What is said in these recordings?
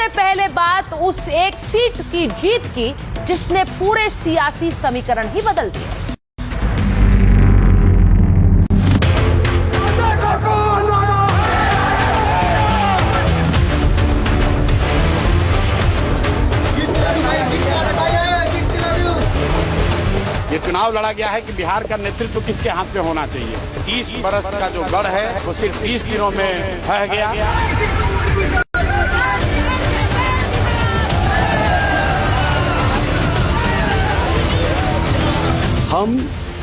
सबसे पहले बात उस एक सीट की जीत की जिसने पूरे सियासी समीकरण ही बदल दिए। ये चुनाव लड़ा गया है कि बिहार का नेतृत्व किसके हाथ में होना चाहिए। 30 बरस का जो गढ़ है वो सिर्फ 30 दिनों में ढह गया। हम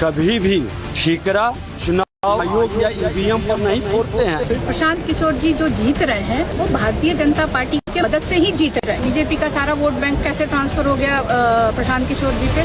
कभी भी ठीकरा चुनाव आयोग या ईवीएम पर नहीं फोड़ते हैं। प्रशांत किशोर जी जो जीत रहे हैं वो भारतीय जनता पार्टी की मदद से ही जीत रहे हैं। बीजेपी का सारा वोट बैंक कैसे ट्रांसफर हो गया प्रशांत किशोर जी पे।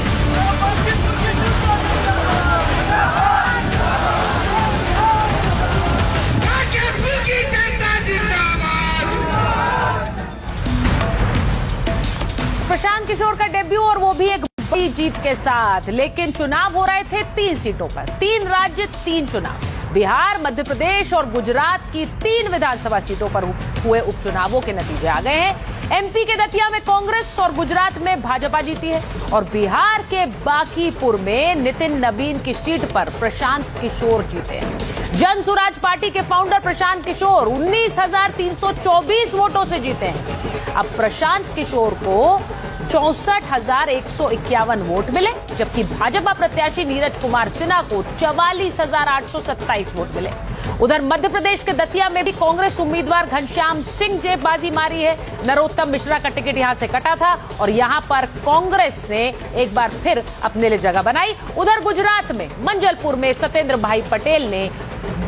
प्रशांत किशोर का डेब्यू और वो भी एक बड़ी जीत के साथ। लेकिन चुनाव हो रहे थे 3 सीटों पर, 3 राज्य 3 चुनाव। बिहार, मध्य प्रदेश और गुजरात की 3 विधानसभा सीटों पर हुए उपचुनावों के नतीजे आ गए हैं। एमपी के दतिया में कांग्रेस और गुजरात में भाजपा जीती है और बिहार के बांकीपुर में नितिन नवीन की सीट पर प्रशांत किशोर जीते हैं। जन स्वराज पार्टी के फाउंडर प्रशांत किशोर 19,324 वोटों से जीते हैं। अब प्रशांत किशोर को 64,151 वोट मिले, जबकि भाजपा प्रत्याशी नीरज कुमार सिन्हा को 44,827 वोट मिले। उधर मध्य प्रदेश के दतिया में भी कांग्रेस उम्मीदवार घनश्याम सिंह ने बाजी मारी है। नरोत्तम मिश्रा का टिकट यहां से कटा था और यहां पर कांग्रेस ने एक बार फिर अपने लिए जगह बनाई। उधर गुजरात में मंजलपुर में सत्येंद्र भाई पटेल ने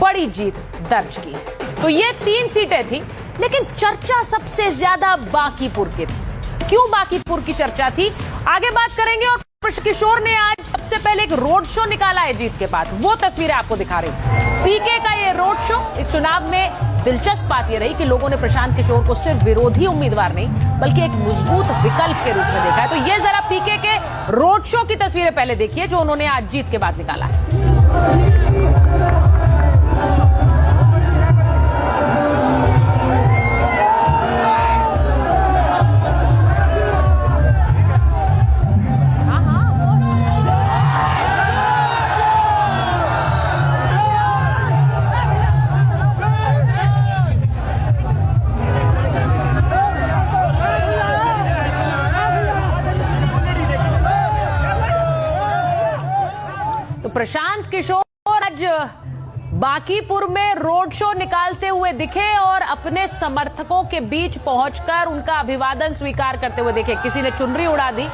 बड़ी जीत दर्ज की। तो ये 3 सीटें थी, लेकिन चर्चा सबसे ज्यादा बांकीपुर की थी। क्यों बांकीपुर की चर्चा थी, आगे बात करेंगे। और प्रशांत किशोर ने आज सबसे पहले एक रोड शो निकाला है जीत के बाद, वो तस्वीरें आपको दिखा रही हूं। पीके का ये रोड शो इस चुनाव में दिलचस्प बात ये रही कि लोगों ने प्रशांत किशोर को सिर्फ विरोधी उम्मीदवार नहीं बल्कि एक मजबूत विकल्प के रूप में देखा है। तो ये जरा पीके के रोड शो की तस्वीरें पहले देखिए जो उन्होंने आज जीत के बाद निकाला है। प्रशांत किशोर आज बांकीपुर में रोड शो निकालते हुए दिखे और अपने समर्थकों के बीच पहुंचकर उनका अभिवादन स्वीकार करते हुए दिखे। किसी ने चुनरी उड़ा दी,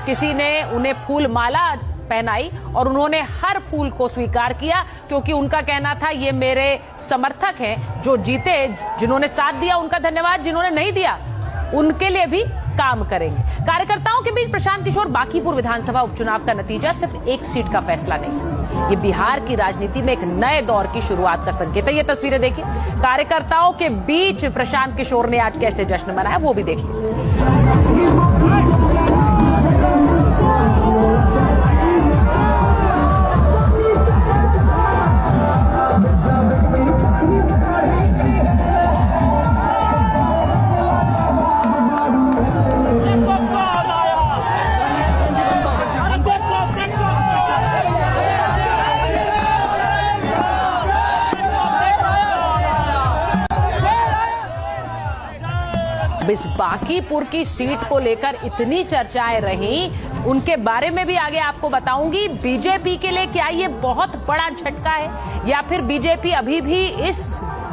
किसी ने उन्हें फूल माला पहनाई और उन्होंने हर फूल को स्वीकार किया, क्योंकि उनका कहना था ये मेरे समर्थक हैं जो जीते, जिन्होंने साथ दिया उनका धन्यवाद, जिन्होंने नहीं दिया उनके लिए भी काम करेंगे। कार्यकर्ताओं के बीच प्रशांत किशोर बांकीपुर विधानसभा उपचुनाव का नतीजा सिर्फ एक सीट का फैसला नहीं, ये बिहार की राजनीति में एक नए दौर की शुरुआत का संकेत है। ये तस्वीरें देखिए, कार्यकर्ताओं के बीच प्रशांत किशोर ने आज कैसे जश्न मनाया वो भी देखिए। इस बांकीपुर की सीट को लेकर इतनी चर्चाएं रहीं, उनके बारे में भी आगे आपको बताऊंगी। बीजेपी के लिए क्या ये बहुत बड़ा झटका है या फिर बीजेपी अभी भी इस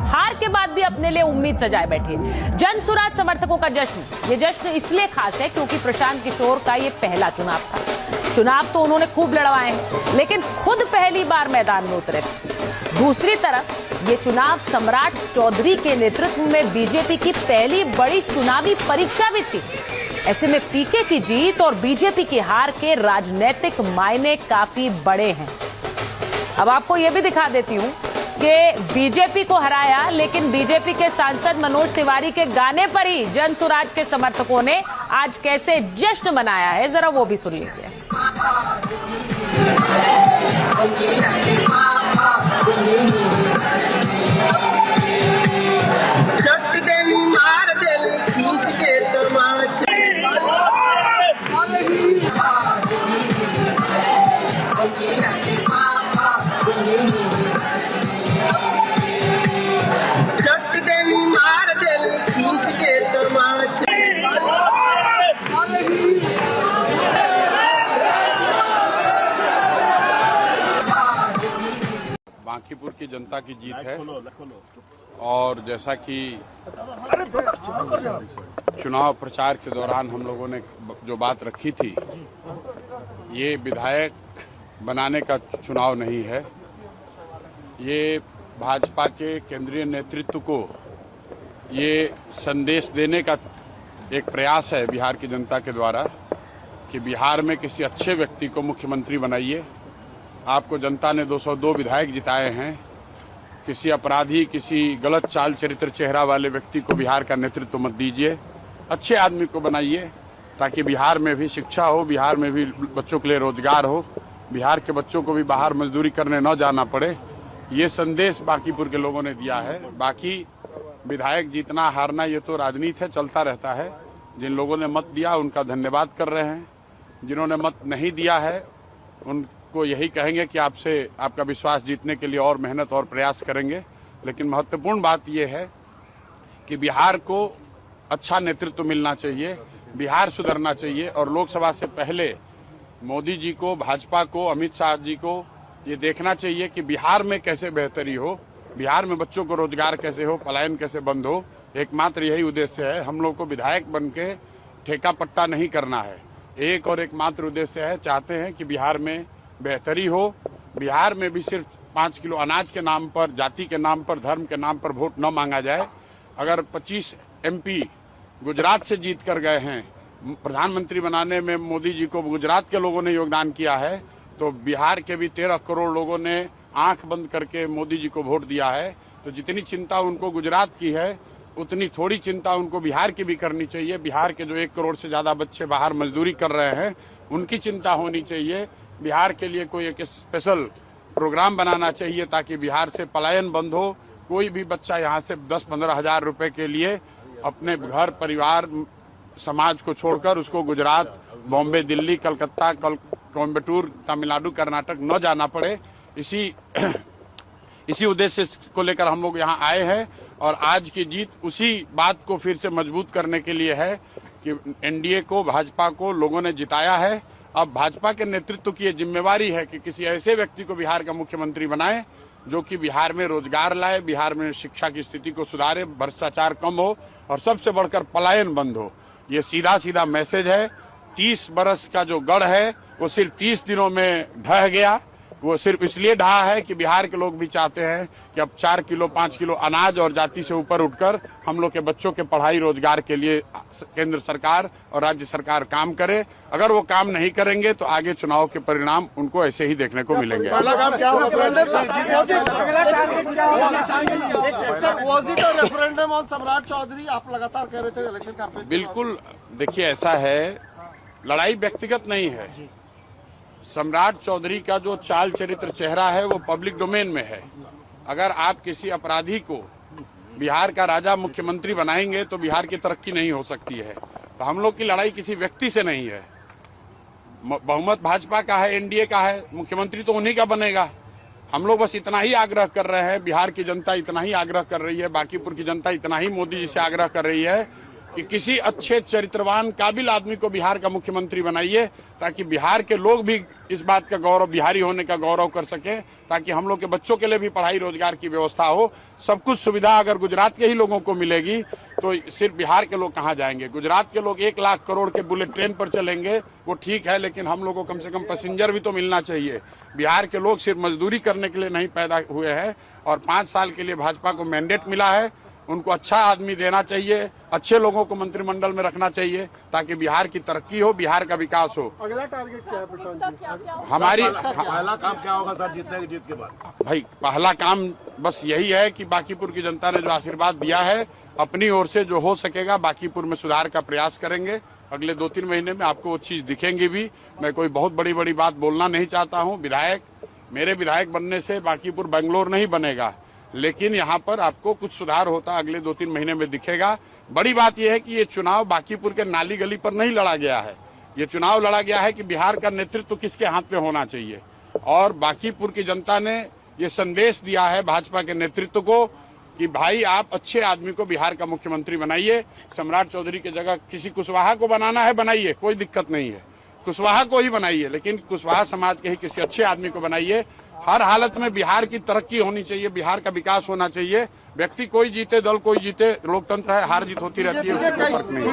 हार के बाद भी अपने लिए उम्मीद सजाए बैठी है। जन स्वराज समर्थकों का जश्न, ये जश्न इसलिए खास है क्योंकि प्रशांत किशोर का ये पहला चुनाव था। चुनाव तो उन्होंने खूब लड़वाए हैं, लेकिन खुद पहली बार मैदान में उतरे थे। दूसरी तरफ ये चुनाव सम्राट चौधरी के नेतृत्व में बीजेपी की पहली बड़ी चुनावी परीक्षा भी थी। ऐसे में पीके की जीत और बीजेपी की हार के राजनीतिक मायने काफी बड़े हैं। अब आपको यह भी दिखा देती हूं कि बीजेपी को हराया, लेकिन बीजेपी के सांसद मनोज तिवारी के गाने पर ही जन स्वराज के समर्थकों ने आज कैसे जश्न मनाया है, जरा वो भी सुन लीजिए। मार खींच के बांकीपुर की जनता की जीत है और जैसा कि चुनाव प्रचार के दौरान हम लोगों ने जो बात रखी थी, ये विधायक बनाने का चुनाव नहीं है, ये भाजपा के केंद्रीय नेतृत्व को ये संदेश देने का एक प्रयास है बिहार की जनता के द्वारा कि बिहार में किसी अच्छे व्यक्ति को मुख्यमंत्री बनाइए। आपको जनता ने 202 विधायक जिताए हैं, किसी अपराधी, किसी गलत चाल चरित्र चेहरा वाले व्यक्ति को बिहार का नेतृत्व मत दीजिए, अच्छे आदमी को बनाइए ताकि बिहार में भी शिक्षा हो, बिहार में भी बच्चों के लिए रोजगार हो, बिहार के बच्चों को भी बाहर मजदूरी करने न जाना पड़े। ये संदेश बांकीपुर के लोगों ने दिया है। बाकी विधायक जीतना हारना ये तो राजनीति है, चलता रहता है। जिन लोगों ने मत दिया उनका धन्यवाद कर रहे हैं, जिन्होंने मत नहीं दिया है उनको यही कहेंगे कि आपसे आपका विश्वास जीतने के लिए और मेहनत और प्रयास करेंगे। लेकिन महत्वपूर्ण बात यह है कि बिहार को अच्छा नेतृत्व मिलना चाहिए, बिहार सुधरना चाहिए और लोकसभा से पहले मोदी जी को, भाजपा को, अमित शाह जी को ये देखना चाहिए कि बिहार में कैसे बेहतरी हो, बिहार में बच्चों को रोजगार कैसे हो, पलायन कैसे बंद हो। एकमात्र यही उद्देश्य है। हम लोग को विधायक बन के ठेका पट्टा नहीं करना है, एक और एकमात्र उद्देश्य है, चाहते हैं कि बिहार में बेहतरी हो, बिहार में भी सिर्फ 5 किलो अनाज के नाम पर, जाति के नाम पर, धर्म के नाम पर वोट न मांगा जाए। अगर 25 MP गुजरात से जीत कर गए हैं, प्रधानमंत्री बनाने में मोदी जी को गुजरात के लोगों ने योगदान किया है, तो बिहार के भी 13 करोड़ लोगों ने आंख बंद करके मोदी जी को वोट दिया है। तो जितनी चिंता उनको गुजरात की है उतनी थोड़ी चिंता उनको बिहार की भी करनी चाहिए। बिहार के जो 1 करोड़ से ज़्यादा बच्चे बाहर मजदूरी कर रहे हैं उनकी चिंता होनी चाहिए। बिहार के लिए कोई एक स्पेशल प्रोग्राम बनाना चाहिए ताकि बिहार से पलायन बंद हो। कोई भी बच्चा यहाँ से 10-15 हज़ार रुपये के लिए अपने घर, परिवार, समाज को छोड़कर उसको गुजरात, बॉम्बे, दिल्ली, कलकत्ता, कोयम्बटूर, तमिलनाडु, कर्नाटक न जाना पड़े। इसी उद्देश्य को लेकर हम लोग यहाँ आए हैं और आज की जीत उसी बात को फिर से मजबूत करने के लिए है कि NDA को, भाजपा को लोगों ने जिताया है। अब भाजपा के नेतृत्व की ये जिम्मेवारी है कि किसी ऐसे व्यक्ति को बिहार का मुख्यमंत्री बनाए जो कि बिहार में रोजगार लाए, बिहार में शिक्षा की स्थिति को सुधारे, भ्रष्टाचार कम हो और सबसे बढ़कर पलायन बंद हो। ये सीधा सीधा मैसेज है। 30 बरस का जो गढ़ है वो सिर्फ 30 दिनों में ढह गया। वो सिर्फ इसलिए ढहा है कि बिहार के लोग भी चाहते हैं कि अब 4 किलो 5 किलो अनाज और जाति से ऊपर उठकर हम लोग के बच्चों के पढ़ाई रोजगार के लिए केंद्र सरकार और राज्य सरकार काम करे। अगर वो काम नहीं करेंगे तो आगे चुनाव के परिणाम उनको ऐसे ही देखने को मिलेंगे। रेफरेंडम ऑन सम्राट चौधरी आप लगातार कह रहे थे इलेक्शन कैंपेन। बिल्कुल, देखिए ऐसा है, लड़ाई व्यक्तिगत नहीं है। सम्राट चौधरी का जो चाल चरित्र चेहरा है वो पब्लिक डोमेन में है। अगर आप किसी अपराधी को बिहार का राजा मुख्यमंत्री बनाएंगे तो बिहार की तरक्की नहीं हो सकती है। तो हम लोग की लड़ाई किसी व्यक्ति से नहीं है। बहुमत भाजपा का है, NDA का है, मुख्यमंत्री तो उन्हीं का बनेगा। हम लोग बस इतना ही आग्रह कर रहे हैं, बिहार की जनता इतना ही आग्रह कर रही है, बांकीपुर की जनता इतना ही मोदी जी से आग्रह कर रही है कि किसी अच्छे चरित्रवान काबिल आदमी को बिहार का मुख्यमंत्री बनाइए ताकि बिहार के लोग भी इस बात का गौरव, बिहारी होने का गौरव कर सके, ताकि हम लोग के बच्चों के लिए भी पढ़ाई रोजगार की व्यवस्था हो। सब कुछ सुविधा अगर गुजरात के ही लोगों को मिलेगी तो सिर्फ बिहार के लोग कहाँ जाएंगे। गुजरात के लोग 1 लाख करोड़ के बुलेट ट्रेन पर चलेंगे, वो ठीक है, लेकिन हम लोग को कम से कम पैसेंजर भी तो मिलना चाहिए। बिहार के लोग सिर्फ मजदूरी करने के लिए नहीं पैदा हुए हैं और 5 साल के लिए भाजपा को मैंडेट मिला है। उनको अच्छा आदमी देना चाहिए, अच्छे लोगों को मंत्रिमंडल में रखना चाहिए ताकि बिहार की तरक्की हो, बिहार का विकास हो। अगला टारगेट क्या है प्रशांत जी? हमारी पहला काम क्या होगा सर जीतने की जीत के बाद? भाई पहला काम बस यही है कि बांकीपुर की जनता ने जो आशीर्वाद दिया है, अपनी ओर से जो हो सकेगा बांकीपुर में सुधार का प्रयास करेंगे। अगले 2-3 महीने में आपको वो चीज दिखेंगी भी। मैं कोई बहुत बड़ी बात बोलना नहीं चाहता हूँ। मेरे विधायक बनने से बांकीपुर बेंगलोर नहीं बनेगा, लेकिन यहाँ पर आपको कुछ सुधार होता अगले 2-3 महीने में दिखेगा। बड़ी बात यह है कि ये चुनाव बांकीपुर के नाली गली पर नहीं लड़ा गया है। ये चुनाव लड़ा गया है कि बिहार का नेतृत्व किसके हाथ में होना चाहिए। और बांकीपुर की जनता ने ये संदेश दिया है भाजपा के नेतृत्व को कि भाई आप अच्छे आदमी को बिहार का मुख्यमंत्री बनाइए। सम्राट चौधरी की जगह किसी कुशवाहा को बनाना है बनाइए, कोई दिक्कत नहीं है, कुशवाहा को ही बनाइए, लेकिन कुशवाहा समाज के ही किसी अच्छे आदमी को बनाइए हर हालत में बिहार की तरक्की होनी चाहिए, बिहार का विकास होना चाहिए। व्यक्ति कोई जीते, दल कोई जीते, लोकतंत्र है, हार जीत होती रहती है, उससे कोई फर्क नहीं है।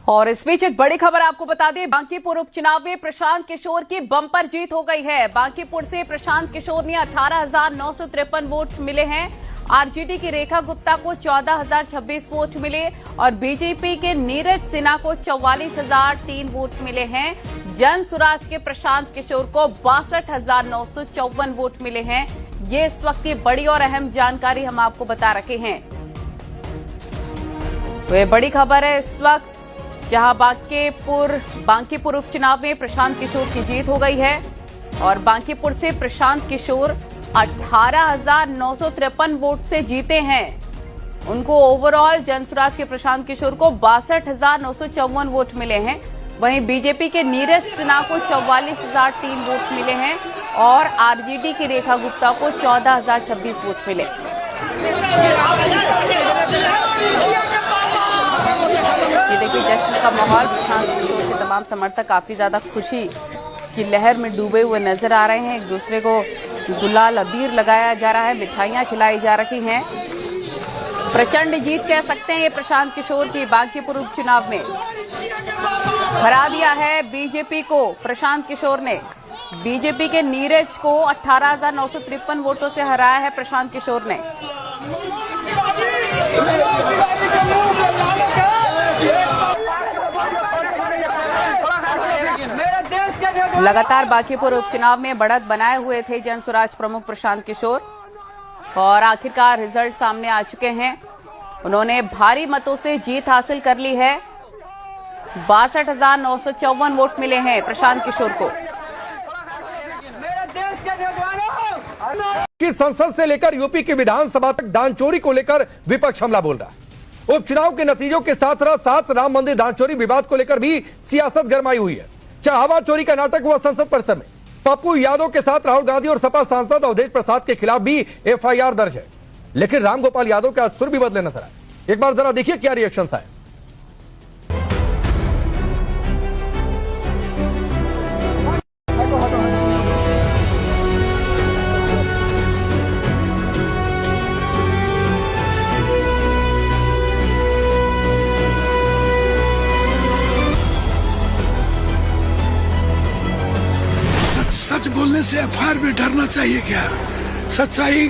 और इस बीच एक बड़ी खबर आपको बता दें, बांकीपुर उपचुनाव में प्रशांत किशोर की बम्पर जीत हो गई है। बांकीपुर से प्रशांत किशोर ने 18,953 वोट मिले हैं। आरजेडी की रेखा गुप्ता को 14,026 वोट मिले और बीजेपी के नीरज सिन्हा को 44,003 वोट मिले हैं। जन स्वराज के प्रशांत किशोर को 62,954 वोट मिले हैं। ये इस वक्त की बड़ी और अहम जानकारी हम आपको बता रखे हैं। तो ये बड़ी खबर है इस वक्त, जहां बांकीपुर उपचुनाव में प्रशांत किशोर की जीत हो गई है और बांकीपुर से प्रशांत किशोर 18,953 वोट से जीते हैं। उनको ओवरऑल जनसुराज के प्रशांत किशोर को 62,954 वोट मिले हैं। वहीं बीजेपी के नीरज सिन्हा को 44,003 वोट मिले हैं और आरजेडी की रेखा गुप्ता को 14,026 वोट मिले। ये देखिए जश्न का माहौल, प्रशांत किशोर के तमाम समर्थक काफी ज्यादा खुशी की लहर में डूबे हुए नजर आ रहे हैं। एक दूसरे को गुलाल अबीर लगाया जा रहा है, मिठाइयां खिलाई जा रही हैं। प्रचंड जीत कह सकते हैं ये प्रशांत किशोर की। बांकीपुर उपचुनाव में हरा दिया है बीजेपी को प्रशांत किशोर ने। बीजेपी के नीरज को 18,953 वोटों से हराया है प्रशांत किशोर ने। लगातार बांकीपुर उपचुनाव में बढ़त बनाए हुए थे जनसुराज प्रमुख प्रशांत किशोर और आखिरकार रिजल्ट सामने आ चुके हैं। उन्होंने भारी मतों से जीत हासिल कर ली है। 62,954 वोट मिले हैं प्रशांत किशोर को। कि संसद से लेकर यूपी की विधानसभा तक दान चोरी को लेकर विपक्ष हमला बोल रहा है। उपचुनाव के नतीजों के साथ साथ राम मंदिर दान चोरी विवाद को लेकर भी सियासत गरमाई हुई है। चढ़ावा चोरी का नाटक हुआ संसद परिसर में। पप्पू यादव के साथ राहुल गांधी और सपा सांसद अवधेश प्रसाद के खिलाफ भी एफआईआर दर्ज है, लेकिन रामगोपाल यादव का सुर भी बदले नजर आए। एक बार जरा देखिए क्या रिएक्शन आए। सच बोलने से एफआईआर में डरना चाहिए क्या? सच्चाई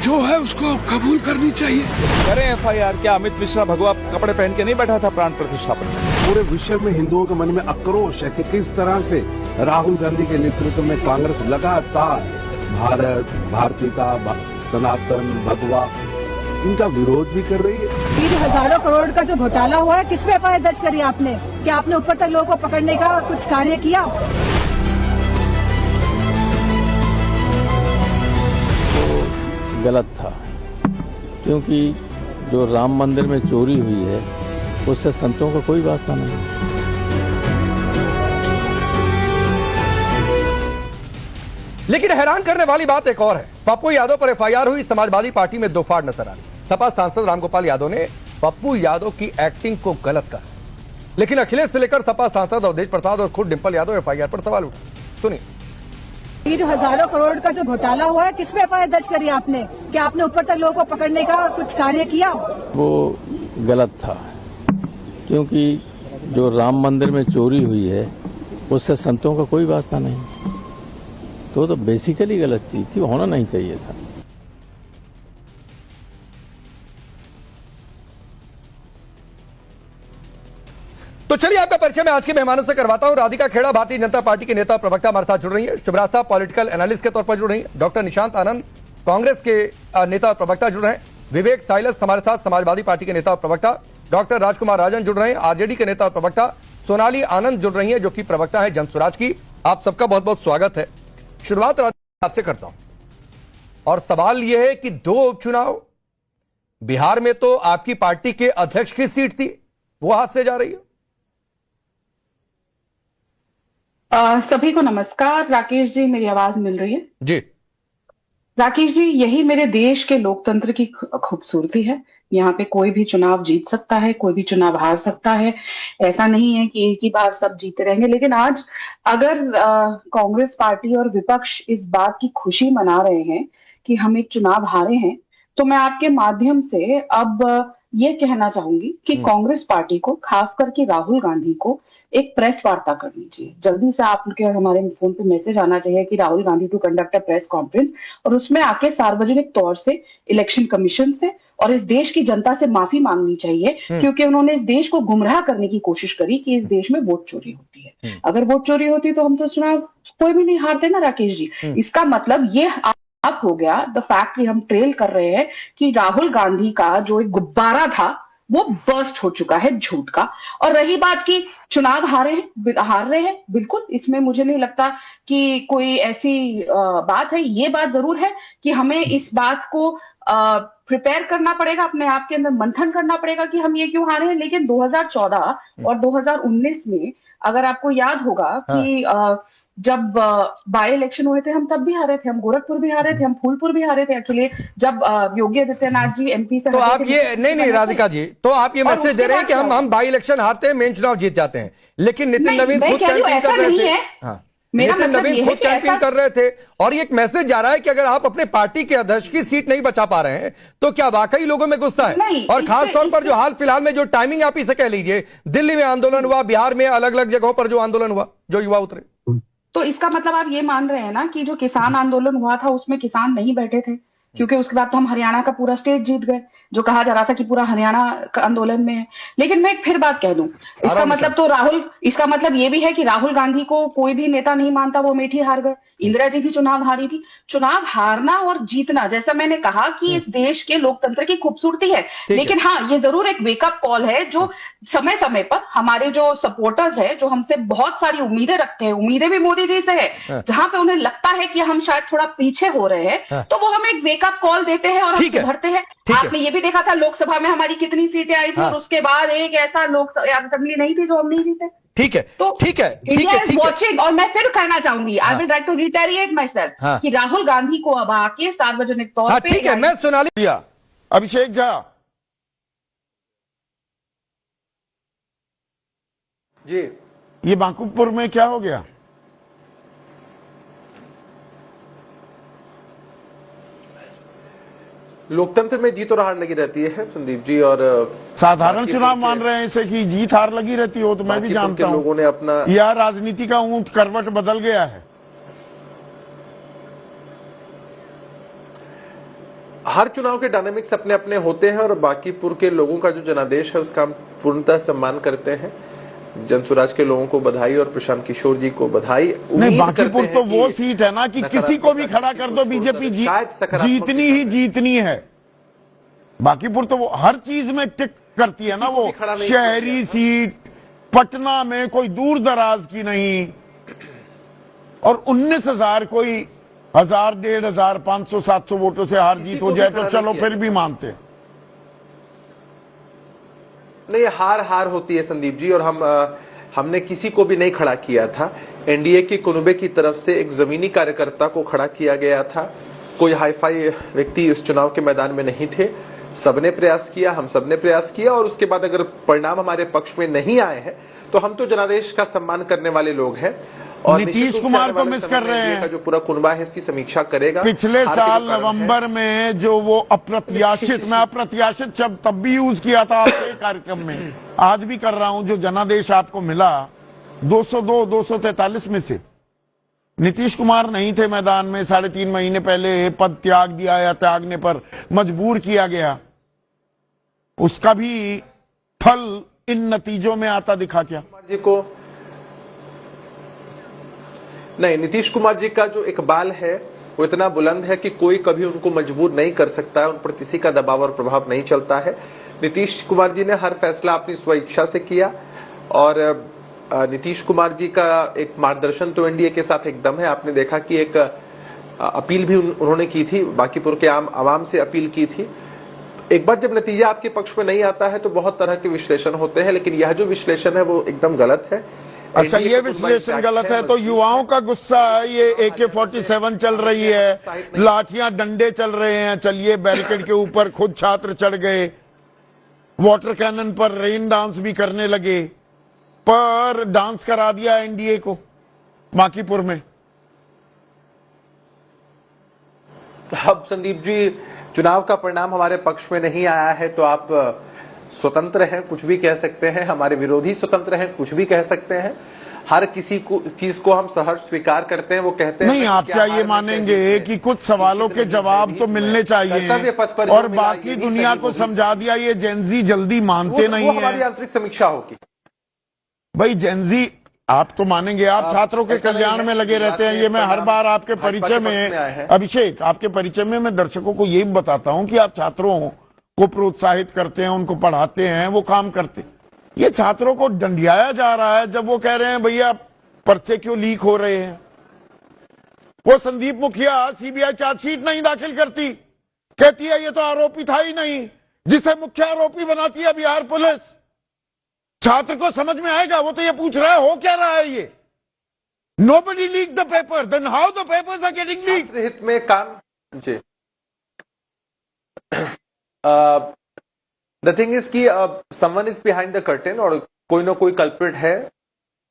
जो है उसको कबूल करनी चाहिए। करें एफआईआर। क्या अमित मिश्रा भगवा कपड़े पहन के नहीं बैठा था प्राण प्रतिष्ठापन में? पूरे विश्व में हिंदुओं के मन में आक्रोश है कि किस तरह से राहुल गांधी के नेतृत्व में कांग्रेस लगातार भारत, भारतीयता, सनातन, भगवा इनका विरोध भी कर रही है। हजारों करोड़ का जो घोटाला हुआ है, किस पे एफआईआर दर्ज करी आपने? क्या आपने ऊपर तक लोगों को पकड़ने का कुछ कार्य किया? गलत था, क्योंकि जो राम मंदिर में चोरी हुई है उससे संतों का कोई वास्ता नहीं। लेकिन हैरान करने वाली बात एक और है। पप्पू यादव पर एफआईआर हुई, समाजवादी पार्टी में दो फाड़ नजर आ रही। सपा सांसद रामगोपाल यादव ने पप्पू यादव की एक्टिंग को गलत कहा, लेकिन अखिलेश से लेकर सपा सांसद अवधेश प्रसाद और खुद डिंपल यादव एफआईआर पर सवाल उठा। सुनिए। ये जो हजारों करोड़ का जो घोटाला हुआ है, किस पे एफआईआर दर्ज करी आपने? क्या आपने ऊपर तक लोगों को पकड़ने का कुछ कार्य किया? वो गलत था, क्योंकि जो राम मंदिर में चोरी हुई है उससे संतों का कोई वास्ता नहीं। तो बेसिकली गलत चीज थी, होना नहीं चाहिए था। तो चलिए आपका परिचय मैं आज के मेहमानों से करवाता हूं। राधिका खेड़ा भारतीय जनता पार्टी के नेता प्रवक्ता हमारे साथ जुड़ रही है। शिवराज साहब पॉलिटिकल एनालिस्ट के तौर पर जुड़ रही है। डॉक्टर निशांत आनंद कांग्रेस के नेता और प्रवक्ता जुड़ रहे हैं। विवेक साइलस हमारे साथ समाजवादी पार्टी के नेता और प्रवक्ता। डॉक्टर राजकुमार राजन जुड़ रहे हैं, आरजेडी के नेता और प्रवक्ता। सोनाली आनंद जुड़ रही है, जो कि प्रवक्ता है जनसुराज की। आप सबका बहुत बहुत स्वागत है। शुरुआत आपसे करता हूं और सवाल यह है कि दो उपचुनाव, बिहार में तो आपकी पार्टी के अध्यक्ष की सीट थी, वो हाथ से जा रही है। सभी को नमस्कार। राकेश जी, मेरी आवाज मिल रही है? जी। राकेश जी, यही मेरे देश के लोकतंत्र की खूबसूरती है। यहाँ पे कोई भी चुनाव जीत सकता है, कोई भी चुनाव हार सकता है। ऐसा नहीं है कि एक ही बार सब जीते रहेंगे। लेकिन आज अगर कांग्रेस पार्टी और विपक्ष इस बात की खुशी मना रहे हैं कि हम एक चुनाव हारे हैं, तो मैं आपके माध्यम से अब ये कहना चाहूंगी कि कांग्रेस पार्टी को, खास करके राहुल गांधी को, एक प्रेस वार्ता करनी चाहिए। जल्दी से आपके और हमारे फोन पे मैसेज आना चाहिए कि Rahul Gandhi to conduct a press conference, और उसमें आके सार्वजनिक तौर से इलेक्शन कमीशन से और इस देश की जनता से माफी मांगनी चाहिए, क्योंकि उन्होंने इस देश को गुमराह करने की कोशिश करी कि इस देश में वोट चोरी होती है। अगर वोट चोरी होती तो हम तो चुनाव कोई भी नहीं हारते ना राकेश जी। इसका मतलब ये अब हो गया द फैक्ट कि हम ट्रेल कर रहे हैं कि राहुल गांधी का जो एक गुब्बारा था वो बर्स्ट हो चुका है झूठ का। और रही बात की चुनाव हार रहे हैं, बिल्कुल इसमें मुझे नहीं लगता कि कोई ऐसी बात है। ये बात जरूर है कि हमें इस बात को प्रिपेयर करना पड़ेगा, अपने आप के अंदर मंथन करना पड़ेगा कि हम ये क्यों हारे हैं। लेकिन 2014 और 2019 में अगर आपको याद होगा कि जब बाई इलेक्शन हुए थे, हम तब भी हारे थे, हम गोरखपुर भी हारे थे, हम फूलपुर भी हारे थे अखिलेश, जब योगी आदित्यनाथ जी एमपी से तो आप ये नहीं राधिका जी, तो आप ये मैसेज दे रहे हैं कि हम बाई इलेक्शन हारते हैं, मेन चुनाव जीत जाते हैं। लेकिन नितिन नवीन खुद कैंपेन कर रहे थे, नितिन नवीन खुद कैंपेन कर रहे थे, और ये एक मैसेज जा रहा है कि अगर आप अपने पार्टी के अध्यक्ष की सीट नहीं बचा पा रहे हैं तो क्या वाकई लोगों में गुस्सा है? और खास तौर पर जो हाल फिलहाल में जो टाइमिंग आप इसे कह लीजिए, दिल्ली में आंदोलन हुआ, बिहार में अलग अलग जगहों पर जो आंदोलन हुआ, जो युवा उतरे, तो इसका मतलब आप ये मान रहे हैं ना कि जो किसान आंदोलन हुआ था उसमें किसान नहीं बैठे थे, क्योंकि उसके बाद तो हम हरियाणा का पूरा स्टेट जीत गए, जो कहा जा रहा था कि पूरा हरियाणा का आंदोलन में है। लेकिन मैं एक फिर बात कह दूं, इसका मतलब ये भी है कि राहुल गांधी को कोई भी नेता नहीं मानता, वो अमेठी हार गए, इंदिरा जी भी चुनाव हारी थी। चुनाव हारना और जीतना, जैसा मैंने कहा कि इस देश के लोकतंत्र की खूबसूरती है। लेकिन हाँ, ये जरूर एक वेकअप कॉल है, जो समय समय पर हमारे जो सपोर्टर्स है, जो हमसे बहुत सारी उम्मीदें रखते हैं, उम्मीदें भी मोदी जी से है, जहां पे उन्हें लगता है कि हम शायद थोड़ा पीछे हो रहे हैं, तो वो हमें एक वेकअप कॉल देते हैं और हम सुधरते हैं। आपने ये भी देखा था लोकसभा में हमारी कितनी सीटें आई थी, और उसके बाद एक ऐसा लोकसभा असेंबली नहीं थी जो हम नहीं जीते। ठीक है, तो ठीक है, इंडिया इज वॉचिंग। और मैं फिर कहना चाहूंगी, I will try to reiterate myself, कि राहुल गांधी को अब आके सार्वजनिक तौर पे, ठीक है, मैं सुना लिया। अभिषेक झा जी, ये बांकुपुर में क्या हो गया? लोकतंत्र में जीत और हार लगी रहती है संदीप जी, और साधारण चुनाव मान रहे हैं इसे कि जीत हार लगी रहती हो, तो मैं भी जानता हूं लोगों ने अपना, यह राजनीति का ऊंट करवट बदल गया है। हर चुनाव के डायनामिक्स अपने अपने होते हैं, और बांकीपुर के लोगों का जो जनादेश है उसका हम पूर्णतः सम्मान करते हैं। जनसुराज के लोगों को बधाई और प्रशांत किशोर जी को बधाई। नहीं, बांकीपुर तो वो सीट है ना कि किसी को भी खड़ा कर दो, बीजेपी जीतनी ही जीतनी है। बांकीपुर तो वो हर चीज में टिक करती है ना, वो शहरी सीट, पटना में कोई दूर दराज की नहीं, और 19,000 कोई 1,000, 1,500, 500, 700 वोटों से हार जीत हो जाए तो चलो फिर भी मानते हैं। नहीं, हार होती है संदीप जी, और हमने किसी को भी नहीं खड़ा किया था। एनडीए के कुनबे की तरफ से एक जमीनी कार्यकर्ता को खड़ा किया गया था। कोई हाईफाई व्यक्ति इस चुनाव के मैदान में नहीं थे। सबने प्रयास किया, हम सबने प्रयास किया, और उसके बाद अगर परिणाम हमारे पक्ष में नहीं आए हैं तो हम तो जनादेश का सम्मान करने वाले लोग हैं। और नीतीश कुमार को मिस कर रहे हैं, जो पूरा कुनबा है इसकी समीक्षा करेगा। पिछले साल नवंबर में जो वो अप्रत्याशित, मैं अप्रत्याशित शब्द तब भी यूज किया था आपके कार्यक्रम में, आज भी कर रहा हूं, जो जनादेश आपको मिला 202, 243 में से नीतीश कुमार नहीं थे मैदान में। 3.5 महीने पहले पद त्याग दिया या त्यागने पर मजबूर किया गया, उसका भी फल इन नतीजों में आता दिखा क्या? जी को नहीं, नीतीश कुमार जी का जो इकबाल है वो इतना बुलंद है कि कोई कभी उनको मजबूर नहीं कर सकता है, उन पर किसी का दबाव और प्रभाव नहीं चलता है। नीतीश कुमार जी ने हर फैसला अपनी स्वेच्छा से किया, और नीतीश कुमार जी का एक मार्गदर्शन तो एनडीए के साथ एकदम है। आपने देखा कि एक अपील भी उन्होंने की थी, बांकीपुर के आवाम से अपील की थी। एक बार जब नतीजा आपके पक्ष में नहीं आता है तो बहुत तरह के विश्लेषण होते हैं, लेकिन यह जो विश्लेषण है वो एकदम गलत है। अच्छा, ये विश्लेषण गलत है। तो युवाओं का गुस्सा है, ये AK-47 चल रही है, लाठियां डंडे चल रहे हैं, चलिए बैरिकेड के ऊपर खुद छात्र चढ़ गए, वाटर कैनन पर रेन डांस भी करने लगे, पर डांस करा दिया NDA को माकीपुर में। अब संदीप जी, चुनाव का परिणाम हमारे पक्ष में नहीं आया है तो आप स्वतंत्र हैं, कुछ भी कह सकते हैं, हमारे विरोधी स्वतंत्र हैं, कुछ भी कह सकते हैं। हर किसी को चीज को हम सहर्ष स्वीकार करते हैं। वो कहते हैं नहीं, आप क्या ये मानेंगे कि कुछ सवालों के जवाब तो मिलने चाहिए और बाकी दुनिया को समझा दिया ये जेनजी जल्दी मानते नहीं है। हमारी आंतरिक समीक्षा होगी भाई। जेनजी आप तो मानेंगे, आप छात्रों के कल्याण में लगे रहते हैं। ये मैं हर बार आपके परिचय में, अभिषेक, आपके परिचय में मैं दर्शकों को ये बताता हूं कि आप छात्रों को प्रोत्साहित करते हैं, उनको पढ़ाते हैं, वो काम करते। ये छात्रों को डंडियाया जा रहा है जब वो कह रहे हैं भैया पर्चे क्यों लीक हो रहे हैं। वो संदीप मुखिया CBI चार्जशीट नहीं दाखिल करती, कहती है ये तो आरोपी था ही नहीं, जिसे मुख्य आरोपी बनाती है बिहार पुलिस। छात्र को समझ में आएगा? वो तो ये पूछ रहा है हो क्या रहा है ये। Nobody leaked the paper, then how the papers are getting leaked? हित में काम जी। द थिंग इज कि someone is behind the curtain और कोई ना कोई कल्प्रिट है,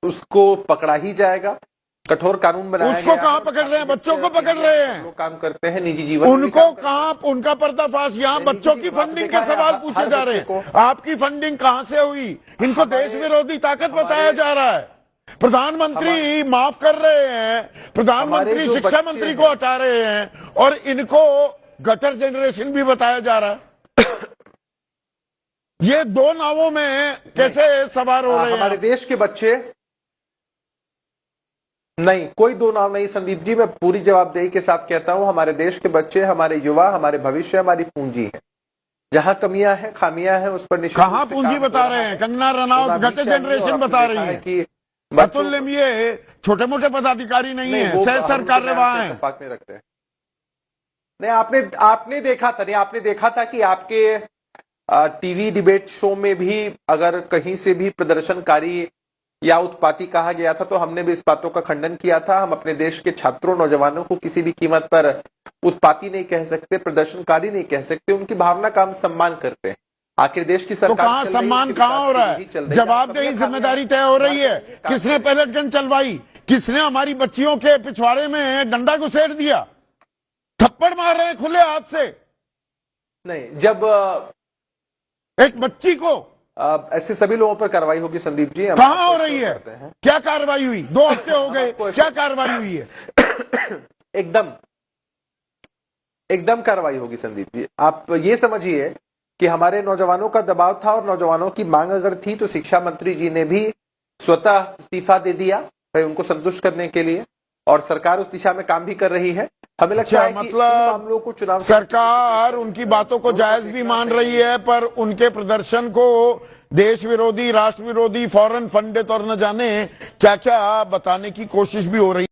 उसको पकड़ा ही जाएगा। कठोर कानून बनाया उसको कहाँ पकड़ रहे हैं? बच्चों को पकड़ रहे हैं। वो काम करते हैं निजी जीवन, उनको कहाँ, उनका पर्दाफाश। यहाँ बच्चों की फंडिंग के सवाल पूछे जा रहे हैं। आपकी फंडिंग कहाँ से हुई? इनको देश विरोधी ताकत बताया जा रहा है। प्रधानमंत्री माफ कर रहे हैं, प्रधानमंत्री शिक्षा मंत्री को हटा रहे हैं और इनको गटर जनरेशन भी बताया जा रहा है। ये दो नावों में कैसे सवार हो रहे हैं? हमारे देश के बच्चे नहीं, कोई दो नाव नहीं संदीप जी, मैं पूरी जवाबदेही के साथ कहता हूं, हमारे देश के बच्चे, हमारे युवा, हमारे भविष्य, हमारी पूंजी है। जहां कमियां हैं, खामियां हैं, उस पर कहां पूंजी बता रहे हैं? कंगना रनौत गटर जनरेशन बता रही है कि अतुल ये छोटे मोटे पदाधिकारी नहीं है, सह सरकार कार्यवाह है। नहीं रखते नहीं, आपने देखा था, नहीं आपने देखा था कि आपके टीवी डिबेट शो में भी अगर कहीं से भी प्रदर्शनकारी या उत्पाती कहा गया था तो हमने भी इस बातों का खंडन किया था। हम अपने देश के छात्रों, नौजवानों को किसी भी कीमत पर उत्पाती नहीं कह सकते, प्रदर्शनकारी नहीं कह सकते। उनकी भावना का हम सम्मान करते हैं। आखिर देश की सरकार तो कहाँ सम्मान कहाँ हो रहा है? जवाबदेही, जिम्मेदारी तय हो रही है। किसने पैलेट गन चलवाई? किसने हमारी बच्चियों के पिछवाड़े में डंडा घुसेड़ दिया? थप्पड़ मार रहे हैं खुले हाथ से। नहीं, जब एक बच्ची को ऐसे सभी लोगों पर कार्रवाई होगी संदीप जी। कहां हो रही है? क्या कार्रवाई हुई? 2 हफ्ते हो गए, क्या कार्रवाई हुई है? एकदम कार्रवाई होगी संदीप जी। आप ये समझिए कि हमारे नौजवानों का दबाव था और नौजवानों की मांग अगर थी तो शिक्षा मंत्री जी ने भी स्वतः इस्तीफा दे दिया भाई उनको संतुष्ट करने के लिए, और सरकार उस दिशा में काम भी कर रही है। हमें लगता है कि इन मामलों को चुनाव सरकार उनकी बातों को जायज भी मान रही है, पर उनके प्रदर्शन को देश विरोधी, राष्ट्र विरोधी, फॉरेन फंडित और न जाने क्या क्या बताने की कोशिश भी हो रही है।